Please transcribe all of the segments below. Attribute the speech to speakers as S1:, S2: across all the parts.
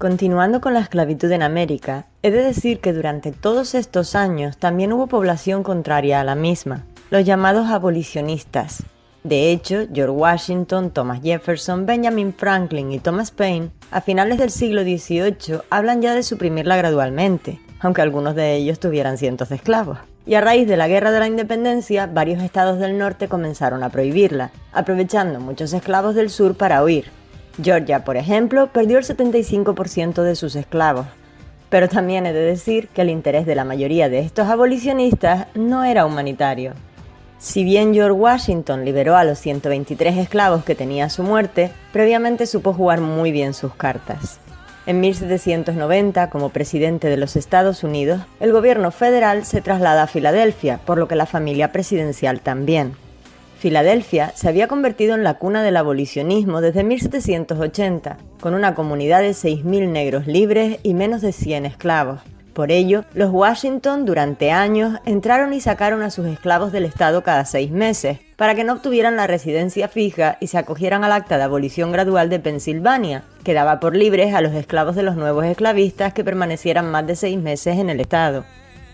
S1: Continuando con la esclavitud en América, he de decir que durante todos estos años también hubo población contraria a la misma, los llamados abolicionistas. De hecho, George Washington, Thomas Jefferson, Benjamin Franklin y Thomas Paine, a finales del siglo XVIII, hablan ya de suprimirla gradualmente, aunque algunos de ellos tuvieran cientos de esclavos. Y a raíz de la Guerra de la Independencia, varios estados del norte comenzaron a prohibirla, aprovechando muchos esclavos del sur para huir. Georgia, por ejemplo, perdió el 75% de sus esclavos. Pero también he de decir que el interés de la mayoría de estos abolicionistas no era humanitario. Si bien George Washington liberó a los 123 esclavos que tenía a su muerte, previamente supo jugar muy bien sus cartas. En 1790, como presidente de los Estados Unidos, el gobierno federal se traslada a Filadelfia, por lo que la familia presidencial también. Filadelfia se había convertido en la cuna del abolicionismo desde 1780, con una comunidad de 6.000 negros libres y menos de 100 esclavos. Por ello, los Washington durante años entraron y sacaron a sus esclavos del estado cada 6 meses, para que no obtuvieran la residencia fija y se acogieran al Acta de Abolición Gradual de Pensilvania, que daba por libres a los esclavos de los nuevos esclavistas que permanecieran más de 6 meses en el estado.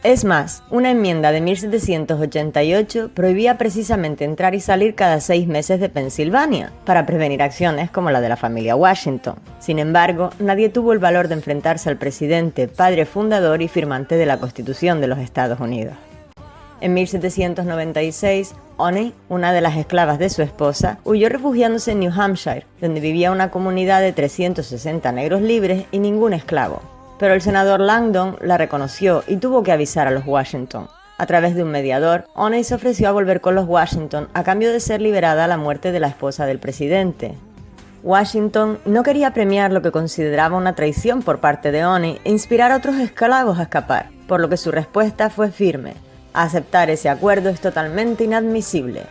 S1: Es más, una enmienda de 1788 prohibía precisamente entrar y salir cada 6 meses de Pensilvania, para prevenir acciones como la de la familia Washington. Sin embargo, nadie tuvo el valor de enfrentarse al presidente, padre fundador y firmante de la Constitución de los Estados Unidos. En 1796, Honey, una de las esclavas de su esposa, huyó refugiándose en New Hampshire, donde vivía una comunidad de 360 negros libres y ningún esclavo. Pero el senador Langdon la reconoció y tuvo que avisar a los Washington. A través de un mediador, Honey se ofreció a volver con los Washington a cambio de ser liberada a la muerte de la esposa del presidente. Washington no quería premiar lo que consideraba una traición por parte de Honey e inspirar a otros esclavos a escapar, por lo que su respuesta fue firme: aceptar ese acuerdo es totalmente inadmisible.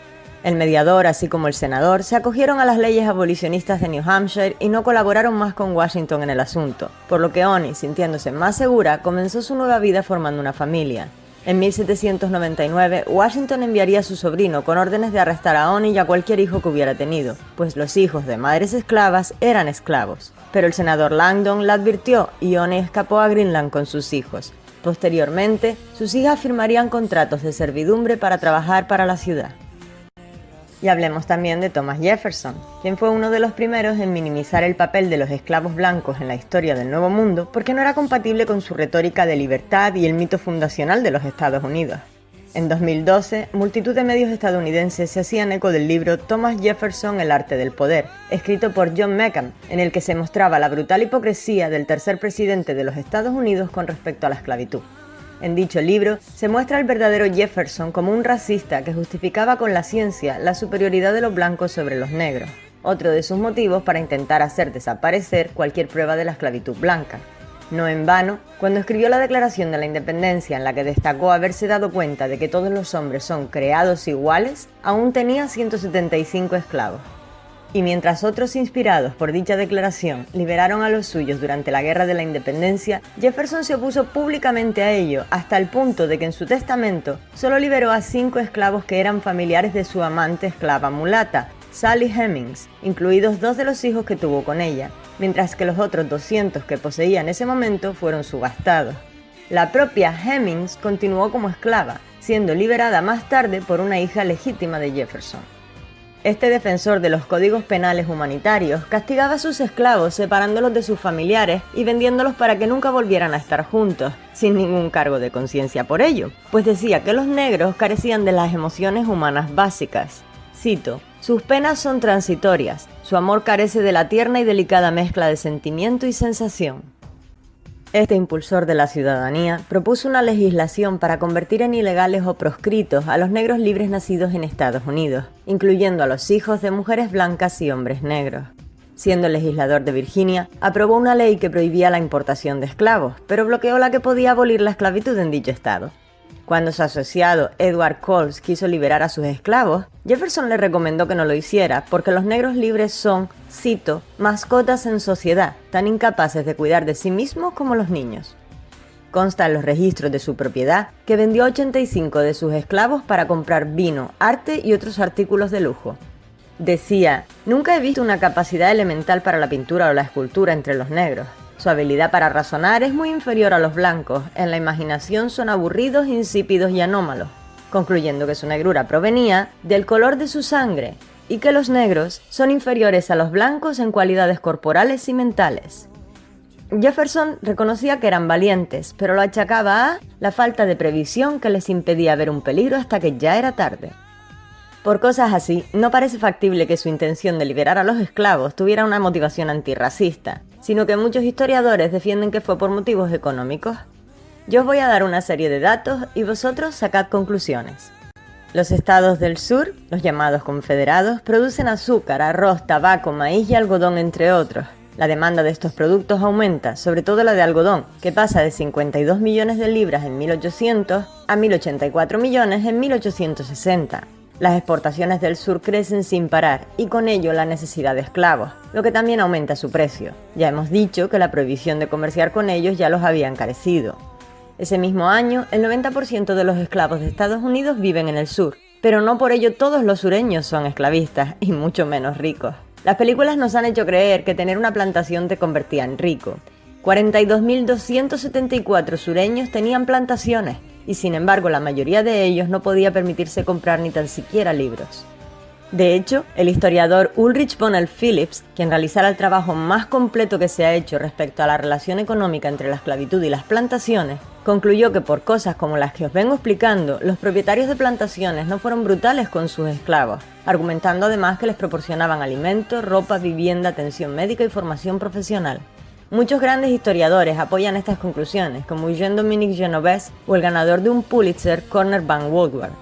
S1: El mediador, así como el senador, se acogieron a las leyes abolicionistas de New Hampshire y no colaboraron más con Washington en el asunto, por lo que Honey, sintiéndose más segura, comenzó su nueva vida formando una familia. En 1799, Washington enviaría a su sobrino con órdenes de arrestar a Honey y a cualquier hijo que hubiera tenido, pues los hijos de madres esclavas eran esclavos. Pero el senador Langdon la advirtió y Honey escapó a Greenland con sus hijos. Posteriormente, sus hijas firmarían contratos de servidumbre para trabajar para la ciudad. Y hablemos también de Thomas Jefferson, quien fue uno de los primeros en minimizar el papel de los esclavos blancos en la historia del Nuevo Mundo porque no era compatible con su retórica de libertad y el mito fundacional de los Estados Unidos. En 2012, multitud de medios estadounidenses se hacían eco del libro Thomas Jefferson, El arte del poder, escrito por John Meckham, en el que se mostraba la brutal hipocresía del tercer presidente de los Estados Unidos con respecto a la esclavitud. En dicho libro, se muestra al verdadero Jefferson como un racista que justificaba con la ciencia la superioridad de los blancos sobre los negros, otro de sus motivos para intentar hacer desaparecer cualquier prueba de la esclavitud blanca. No en vano, cuando escribió la Declaración de la Independencia, en la que destacó haberse dado cuenta de que todos los hombres son creados iguales, aún tenía 175 esclavos. Y mientras otros inspirados por dicha declaración liberaron a los suyos durante la Guerra de la Independencia, Jefferson se opuso públicamente a ello, hasta el punto de que en su testamento solo liberó a 5 esclavos que eran familiares de su amante esclava mulata, Sally Hemings, incluidos 2 de los hijos que tuvo con ella, mientras que los otros 200 que poseía en ese momento fueron subastados. La propia Hemings continuó como esclava, siendo liberada más tarde por una hija legítima de Jefferson. Este defensor de los códigos penales humanitarios castigaba a sus esclavos separándolos de sus familiares y vendiéndolos para que nunca volvieran a estar juntos, sin ningún cargo de conciencia por ello, pues decía que los negros carecían de las emociones humanas básicas. Cito: sus penas son transitorias, su amor carece de la tierna y delicada mezcla de sentimiento y sensación. Este impulsor de la ciudadanía propuso una legislación para convertir en ilegales o proscritos a los negros libres nacidos en Estados Unidos, incluyendo a los hijos de mujeres blancas y hombres negros. Siendo legislador de Virginia, aprobó una ley que prohibía la importación de esclavos, pero bloqueó la que podía abolir la esclavitud en dicho estado. Cuando su asociado Edward Coles quiso liberar a sus esclavos, Jefferson le recomendó que no lo hiciera porque los negros libres son, cito, mascotas en sociedad, tan incapaces de cuidar de sí mismos como los niños. Consta en los registros de su propiedad que vendió 85 de sus esclavos para comprar vino, arte y otros artículos de lujo. Decía: nunca he visto una capacidad elemental para la pintura o la escultura entre los negros. Su habilidad para razonar es muy inferior a los blancos, en la imaginación son aburridos, insípidos y anómalos, concluyendo que su negrura provenía del color de su sangre y que los negros son inferiores a los blancos en cualidades corporales y mentales. Jefferson reconocía que eran valientes, pero lo achacaba a la falta de previsión que les impedía ver un peligro hasta que ya era tarde. Por cosas así, no parece factible que su intención de liberar a los esclavos tuviera una motivación antirracista, sino que muchos historiadores defienden que fue por motivos económicos. Yo os voy a dar una serie de datos y vosotros sacad conclusiones. Los estados del sur, los llamados confederados, producen azúcar, arroz, tabaco, maíz y algodón, entre otros. La demanda de estos productos aumenta, sobre todo la de algodón, que pasa de 52 millones de libras en 1800 a 1084 millones en 1860. Las exportaciones del sur crecen sin parar y con ello la necesidad de esclavos, lo que también aumenta su precio. Ya hemos dicho que la prohibición de comerciar con ellos ya los había encarecido. Ese mismo año, el 90% de los esclavos de Estados Unidos viven en el sur, pero no por ello todos los sureños son esclavistas, y mucho menos ricos. Las películas nos han hecho creer que tener una plantación te convertía en rico. 42.274 sureños tenían plantaciones, y sin embargo la mayoría de ellos no podía permitirse comprar ni tan siquiera libros. De hecho, el historiador Ulrich Bonnell Phillips, quien realizara el trabajo más completo que se ha hecho respecto a la relación económica entre la esclavitud y las plantaciones, concluyó que por cosas como las que os vengo explicando, los propietarios de plantaciones no fueron brutales con sus esclavos, argumentando además que les proporcionaban alimentos, ropa, vivienda, atención médica y formación profesional. Muchos grandes historiadores apoyan estas conclusiones, como Jean-Dominique Genovese o el ganador de un Pulitzer, Corner Van Woodward.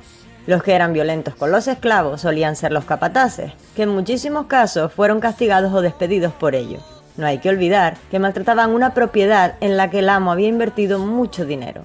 S1: Los que eran violentos con los esclavos solían ser los capataces, que en muchísimos casos fueron castigados o despedidos por ello. No hay que olvidar que maltrataban una propiedad en la que el amo había invertido mucho dinero.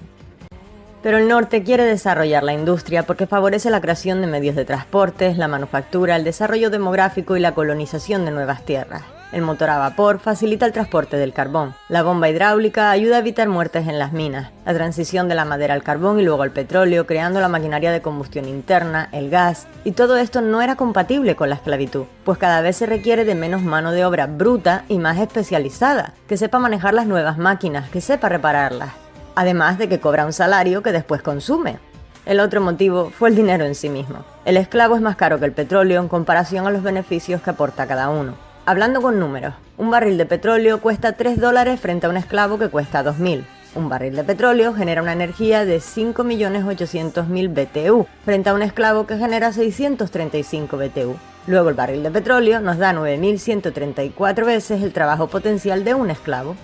S1: Pero el norte quiere desarrollar la industria porque favorece la creación de medios de transporte, la manufactura, el desarrollo demográfico y la colonización de nuevas tierras. El motor a vapor facilita el transporte del carbón. La bomba hidráulica ayuda a evitar muertes en las minas. La transición de la madera al carbón y luego al petróleo, creando la maquinaria de combustión interna, el gas. Y todo esto no era compatible con la esclavitud, pues cada vez se requiere de menos mano de obra bruta y más especializada, que sepa manejar las nuevas máquinas, que sepa repararlas. Además de que cobra un salario que después consume. El otro motivo fue el dinero en sí mismo. El esclavo es más caro que el petróleo en comparación a los beneficios que aporta cada uno. Hablando con números, un barril de petróleo cuesta $3 frente a un esclavo que cuesta 2.000. Un barril de petróleo genera una energía de 5.800.000 BTU, frente a un esclavo que genera 635 BTU. Luego el barril de petróleo nos da 9.134 veces el trabajo potencial de un esclavo.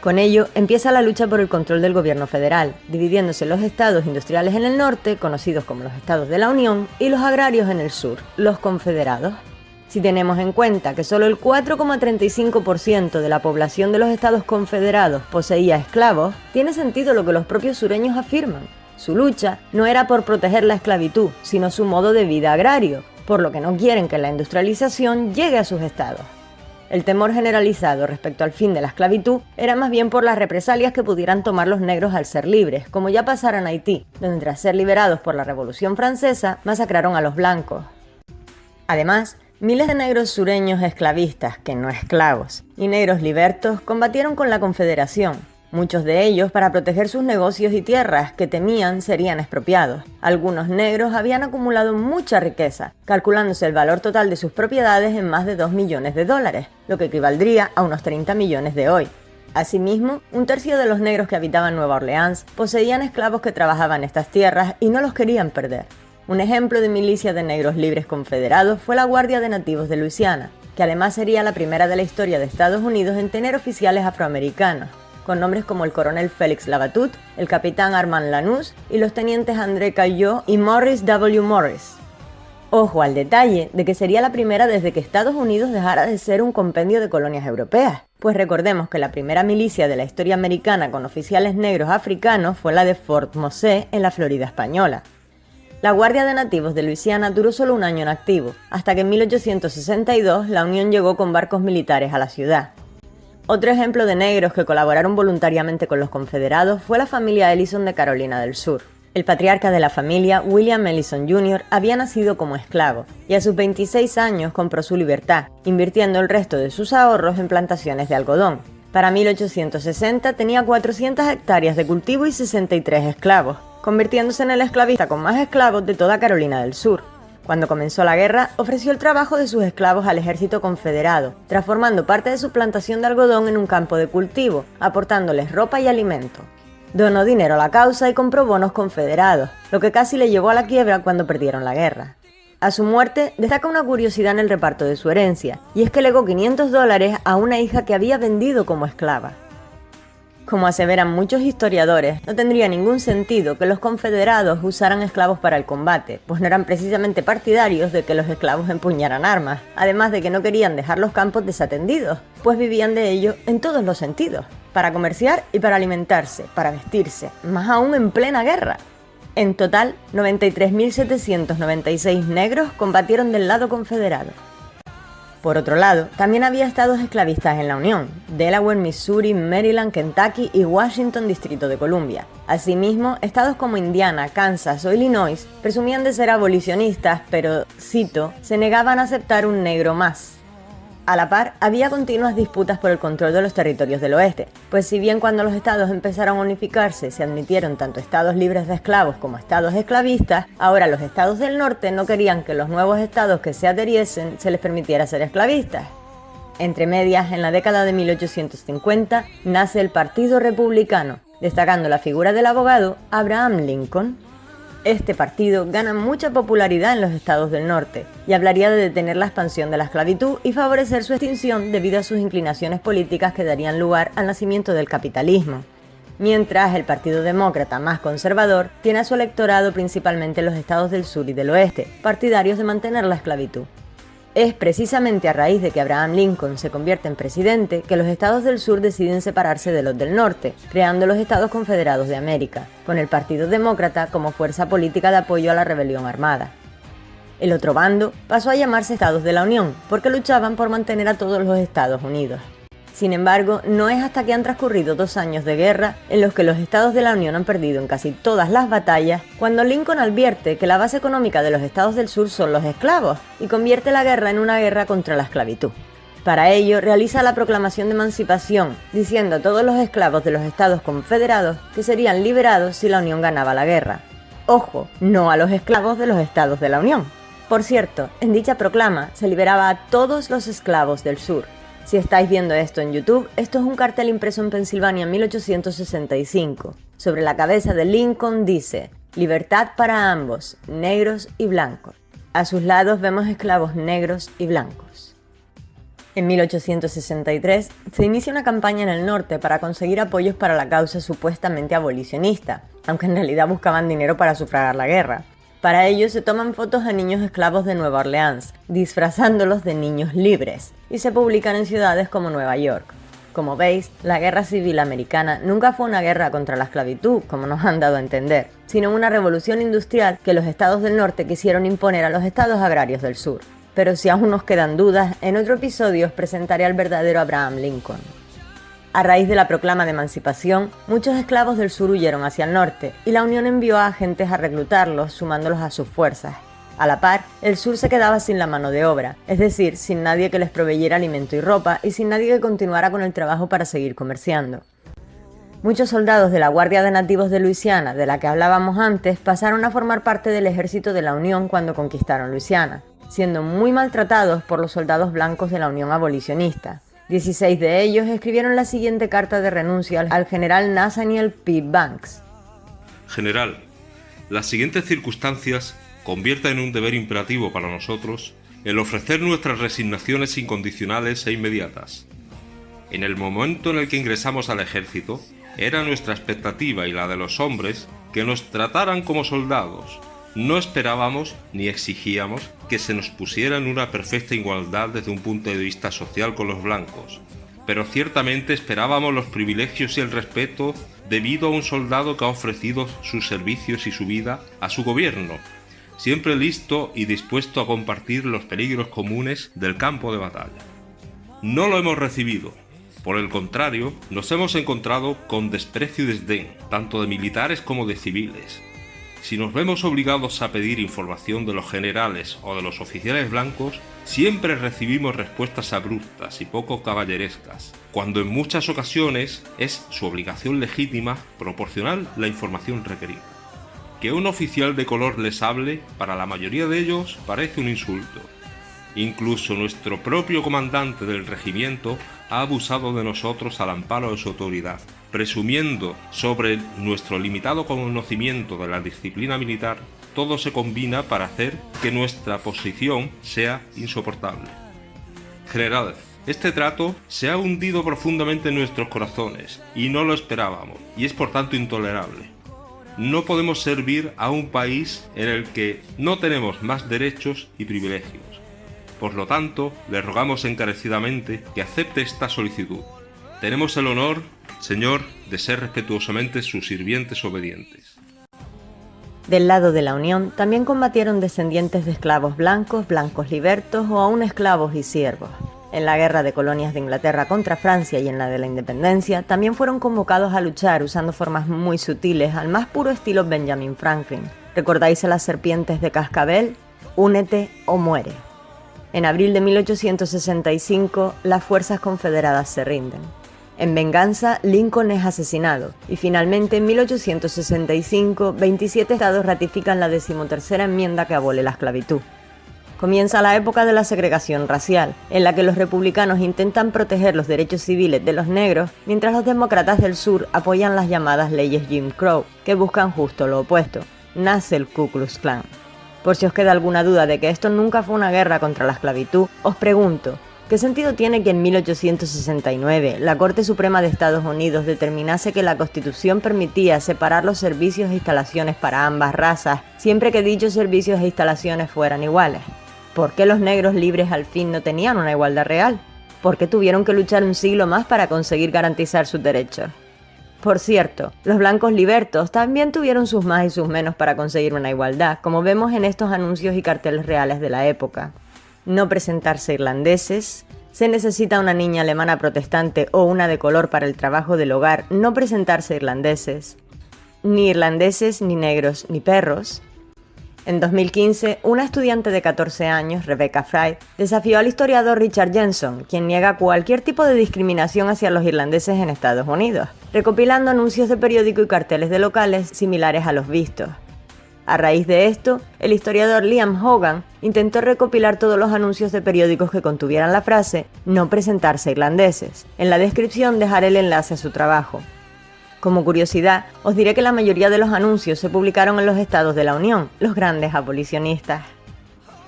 S1: Con ello, empieza la lucha por el control del gobierno federal, dividiéndose los estados industriales en el norte, conocidos como los estados de la Unión, y los agrarios en el sur, los confederados. Si tenemos en cuenta que solo el 4,35% de la población de los estados confederados poseía esclavos, tiene sentido lo que los propios sureños afirman. Su lucha no era por proteger la esclavitud, sino su modo de vida agrario, por lo que no quieren que la industrialización llegue a sus estados. El temor generalizado respecto al fin de la esclavitud era más bien por las represalias que pudieran tomar los negros al ser libres, como ya pasara en Haití, donde tras ser liberados por la Revolución Francesa, masacraron a los blancos. Además, miles de negros sureños esclavistas, que no esclavos, y negros libertos combatieron con la Confederación, muchos de ellos para proteger sus negocios y tierras que temían serían expropiados. Algunos negros habían acumulado mucha riqueza, calculándose el valor total de sus propiedades en más de $2 millones, lo que equivaldría a unos 30 millones de hoy. Asimismo, un tercio de los negros que habitaban Nueva Orleans poseían esclavos que trabajaban estas tierras y no los querían perder. Un ejemplo de milicia de negros libres confederados fue la Guardia de Nativos de Luisiana, que además sería la primera de la historia de Estados Unidos en tener oficiales afroamericanos, con nombres como el coronel Félix Labatut, el capitán Armand Lanús y los tenientes André Caillot y Morris W. Morris. Ojo al detalle de que sería la primera desde que Estados Unidos dejara de ser un compendio de colonias europeas, pues recordemos que la primera milicia de la historia americana con oficiales negros africanos fue la de Fort Mose en la Florida española. La Guardia de Nativos de Luisiana duró solo un año en activo, hasta que en 1862 la Unión llegó con barcos militares a la ciudad. Otro ejemplo de negros que colaboraron voluntariamente con los confederados fue la familia Ellison de Carolina del Sur. El patriarca de la familia, William Ellison Jr., había nacido como esclavo y a sus 26 años compró su libertad, invirtiendo el resto de sus ahorros en plantaciones de algodón. Para 1860 tenía 400 hectáreas de cultivo y 63 esclavos, convirtiéndose en el esclavista con más esclavos de toda Carolina del Sur. Cuando comenzó la guerra, ofreció el trabajo de sus esclavos al ejército confederado, transformando parte de su plantación de algodón en un campo de cultivo, aportándoles ropa y alimento. Donó dinero a la causa y compró bonos confederados, lo que casi le llevó a la quiebra cuando perdieron la guerra. A su muerte, destaca una curiosidad en el reparto de su herencia, y es que legó $500 a una hija que había vendido como esclava. Como aseveran muchos historiadores, no tendría ningún sentido que los confederados usaran esclavos para el combate, pues no eran precisamente partidarios de que los esclavos empuñaran armas, además de que no querían dejar los campos desatendidos, pues vivían de ellos en todos los sentidos, para comerciar y para alimentarse, para vestirse, más aún en plena guerra. En total, 93.796 negros combatieron del lado confederado. Por otro lado, también había estados esclavistas en la Unión: Delaware, Missouri, Maryland, Kentucky y Washington, Distrito de Columbia. Asimismo, estados como Indiana, Kansas o Illinois presumían de ser abolicionistas, pero, cito, se negaban a aceptar un negro más. A la par, había continuas disputas por el control de los territorios del oeste, pues si bien cuando los estados empezaron a unificarse se admitieron tanto estados libres de esclavos como estados esclavistas, ahora los estados del norte no querían que los nuevos estados que se adheriesen se les permitiera ser esclavistas. Entre medias, en la década de 1850, nace el Partido Republicano, destacando la figura del abogado Abraham Lincoln. Este partido gana mucha popularidad en los estados del norte y hablaría de detener la expansión de la esclavitud y favorecer su extinción debido a sus inclinaciones políticas que darían lugar al nacimiento del capitalismo. Mientras el Partido Demócrata, más conservador, tiene a su electorado principalmente en los estados del sur y del oeste, partidarios de mantener la esclavitud. Es precisamente a raíz de que Abraham Lincoln se convierte en presidente que los estados del sur deciden separarse de los del norte, creando los Estados Confederados de América, con el Partido Demócrata como fuerza política de apoyo a la rebelión armada. El otro bando pasó a llamarse Estados de la Unión, porque luchaban por mantener a todos los Estados unidos. Sin embargo, no es hasta que han transcurrido 2 años de guerra, en los que los estados de la Unión han perdido en casi todas las batallas, cuando Lincoln advierte que la base económica de los estados del sur son los esclavos, y convierte la guerra en una guerra contra la esclavitud. Para ello, realiza la proclamación de emancipación, diciendo a todos los esclavos de los estados confederados que serían liberados si la Unión ganaba la guerra. Ojo, no a los esclavos de los estados de la Unión. Por cierto, en dicha proclama se liberaba a todos los esclavos del sur. Si estáis viendo esto en YouTube, esto es un cartel impreso en Pensilvania en 1865. Sobre la cabeza de Lincoln dice: libertad para ambos, negros y blancos. A sus lados vemos esclavos negros y blancos. En 1863 se inicia una campaña en el norte para conseguir apoyos para la causa supuestamente abolicionista, aunque en realidad buscaban dinero para sufragar la guerra. Para ello se toman fotos a niños esclavos de Nueva Orleans, disfrazándolos de niños libres, y se publican en ciudades como Nueva York. Como veis, la Guerra Civil Americana nunca fue una guerra contra la esclavitud, como nos han dado a entender, sino una revolución industrial que los estados del norte quisieron imponer a los estados agrarios del sur. Pero si aún nos quedan dudas, en otro episodio os presentaré al verdadero Abraham Lincoln. A raíz de la proclama de emancipación, muchos esclavos del sur huyeron hacia el norte y la Unión envió a agentes a reclutarlos, sumándolos a sus fuerzas. A la par, el sur se quedaba sin la mano de obra, es decir, sin nadie que les proveyera alimento y ropa y sin nadie que continuara con el trabajo para seguir comerciando. Muchos soldados de la Guardia de Nativos de Luisiana, de la que hablábamos antes, pasaron a formar parte del ejército de la Unión cuando conquistaron Luisiana, siendo muy maltratados por los soldados blancos de la Unión abolicionista. 16 de ellos escribieron la siguiente carta de renuncia al general Nathaniel P. Banks.
S2: General, las siguientes circunstancias convierten en un deber imperativo para nosotros el ofrecer nuestras resignaciones incondicionales e inmediatas. En el momento en el que ingresamos al ejército, era nuestra expectativa y la de los hombres que nos trataran como soldados. No esperábamos ni exigíamos que se nos pusiera en una perfecta igualdad desde un punto de vista social con los blancos, pero ciertamente esperábamos los privilegios y el respeto debido a un soldado que ha ofrecido sus servicios y su vida a su gobierno, siempre listo y dispuesto a compartir los peligros comunes del campo de batalla. No lo hemos recibido. Por el contrario, nos hemos encontrado con desprecio y desdén, tanto de militares como de civiles. Si nos vemos obligados a pedir información de los generales o de los oficiales blancos, siempre recibimos respuestas abruptas y poco caballerescas, cuando en muchas ocasiones es su obligación legítima proporcionar la información requerida. Que un oficial de color les hable, para la mayoría de ellos parece un insulto. Incluso nuestro propio comandante del regimiento ha abusado de nosotros al amparo de su autoridad, presumiendo sobre nuestro limitado conocimiento de la disciplina militar. Todo se combina para hacer que nuestra posición sea insoportable. General, este trato se ha hundido profundamente en nuestros corazones y no lo esperábamos, y es por tanto intolerable. No podemos servir a un país en el que no tenemos más derechos y privilegios. Por lo tanto, le rogamos encarecidamente que acepte esta solicitud. Tenemos el honor, señor, de ser respetuosamente sus sirvientes obedientes.
S1: Del lado de la Unión también combatieron descendientes de esclavos blancos, blancos libertos o aún esclavos y siervos. En la guerra de colonias de Inglaterra contra Francia y en la de la Independencia también fueron convocados a luchar usando formas muy sutiles al más puro estilo Benjamin Franklin. ¿Recordáis a las serpientes de cascabel? Únete o muere. En abril de 1865, las fuerzas confederadas se rinden. En venganza, Lincoln es asesinado y finalmente en 1865, 27 estados ratifican la 13ª enmienda que abole la esclavitud. Comienza la época de la segregación racial, en la que los republicanos intentan proteger los derechos civiles de los negros, mientras los demócratas del sur apoyan las llamadas leyes Jim Crow, que buscan justo lo opuesto. Nace el Ku Klux Klan. Por si os queda alguna duda de que esto nunca fue una guerra contra la esclavitud, os pregunto, ¿qué sentido tiene que en 1869 la Corte Suprema de Estados Unidos determinase que la Constitución permitía separar los servicios e instalaciones para ambas razas, siempre que dichos servicios e instalaciones fueran iguales? ¿Por qué los negros libres al fin no tenían una igualdad real? ¿Por qué tuvieron que luchar un siglo más para conseguir garantizar sus derechos? Por cierto, los blancos libertos también tuvieron sus más y sus menos para conseguir una igualdad, como vemos en estos anuncios y carteles reales de la época. No presentarse irlandeses, se necesita una niña alemana protestante o una de color para el trabajo del hogar, no presentarse irlandeses, ni negros, ni perros. En 2015, una estudiante de 14 años, Rebecca Fry, desafió al historiador Richard Jenson, quien niega cualquier tipo de discriminación hacia los irlandeses en Estados Unidos, recopilando anuncios de periódico y carteles de locales similares a los vistos. A raíz de esto, el historiador Liam Hogan intentó recopilar todos los anuncios de periódicos que contuvieran la frase «no presentarse irlandeses». En la descripción dejaré el enlace a su trabajo. Como curiosidad, os diré que la mayoría de los anuncios se publicaron en los estados de la Unión, los grandes abolicionistas.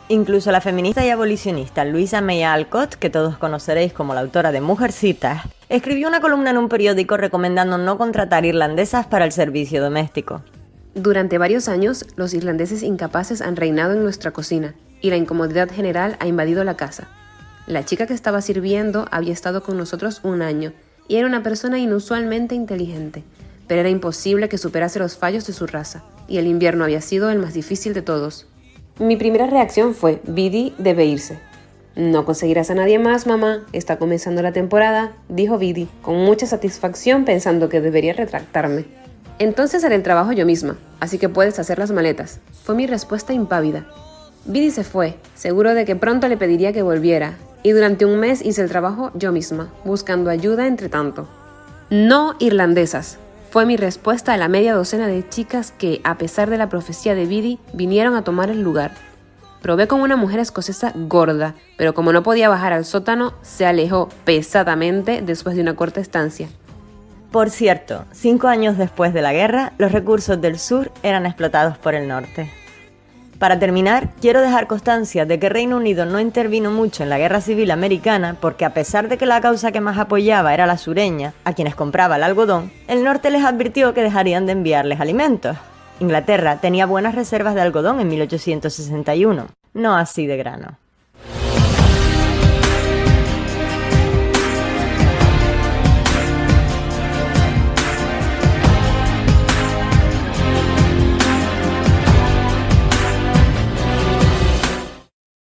S1: Incluso la feminista y abolicionista Louisa May Alcott, que todos conoceréis como la autora de Mujercitas, escribió una columna en un periódico recomendando no contratar irlandesas para el servicio doméstico.
S3: Durante varios años, los irlandeses incapaces han reinado en nuestra cocina y la incomodidad general ha invadido la casa. La chica que estaba sirviendo había estado con nosotros un año y era una persona inusualmente inteligente, pero era imposible que superase los fallos de su raza, y el invierno había sido el más difícil de todos. Mi primera reacción fue, Biddy debe irse. No conseguirás a nadie más, mamá, está comenzando la temporada, dijo Biddy, con mucha satisfacción pensando que debería retractarme. Entonces haré el trabajo yo misma, así que puedes hacer las maletas, fue mi respuesta impávida. Biddy se fue, seguro de que pronto le pediría que volviera, y durante un mes hice el trabajo yo misma, buscando ayuda entre tanto. No irlandesas, fue mi respuesta a la media docena de chicas que, a pesar de la profecía de Biddy, vinieron a tomar el lugar. Probé con una mujer escocesa gorda, pero como no podía bajar al sótano, se alejó pesadamente después de una corta estancia.
S1: Por cierto, 5 años después de la guerra, los recursos del sur eran explotados por el norte. Para terminar, quiero dejar constancia de que Reino Unido no intervino mucho en la Guerra Civil Americana porque a pesar de que la causa que más apoyaba era la sureña, a quienes compraba el algodón, el norte les advirtió que dejarían de enviarles alimentos. Inglaterra tenía buenas reservas de algodón en 1861, no así de grano.